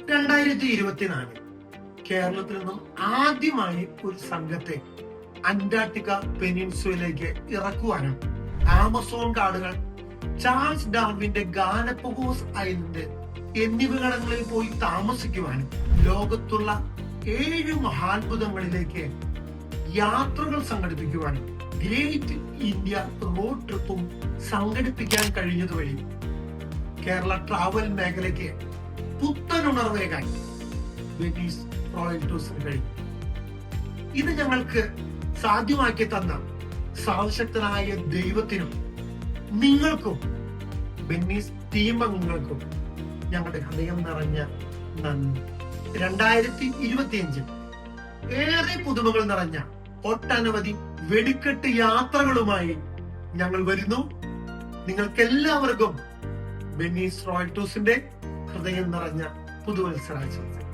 2024 കേരളത്തിൽ നിന്നും ആദ്യമായി ഒരു സംഘത്തെ അന്റാർട്ടിക്ക പെനിൻസുലയിലേക്ക് ഇറക്കുവാനും ആമസോൺ കാടുകൾ, ചാൾസ് ഡാർവിന്റെ ഗാലപ്പഗോസ് ഐലൻഡ് എന്നിവിടങ്ങളിൽ പോയി താമസിക്കുവാനും ലോകത്തുള്ള 7 മഹാത്ഭുതങ്ങളിലേക്ക് യാത്രകൾ സംഘടിപ്പിക്കുവാനും ഗ്രേറ്റ് ഇന്ത്യ റോഡ് ട്രിപ്പും സംഘടിപ്പിക്കാൻ കഴിഞ്ഞതുവഴി കേരള ട്രാവൽ മേഖലയ്ക്ക് പുത്തനുണർവേകാൻ വെനീസ് റോയൽ ടൂറിസിന് കഴിഞ്ഞു. ഇത് ഞങ്ങൾക്ക് സാധ്യമാക്കി തന്ന സർവശക്തനായ ദൈവത്തിനും നിങ്ങൾക്കും വെനീസ് ടീം അംഗങ്ങൾക്കും ഞങ്ങളുടെ ഹൃദയം നിറഞ്ഞ നന്ദി. 2025 ഏറെ പുതുമകൾ നിറഞ്ഞ ഒട്ടനവധി വെടിക്കെട്ട് യാത്രകളുമായി ഞങ്ങൾ വരുന്നു. നിങ്ങൾക്കെല്ലാവർക്കും വെനീസ് റോയൽ ടൂറിസിന്റെ ഹൃദയം നിറഞ്ഞ പുതുവത്സരാശംസകൾ.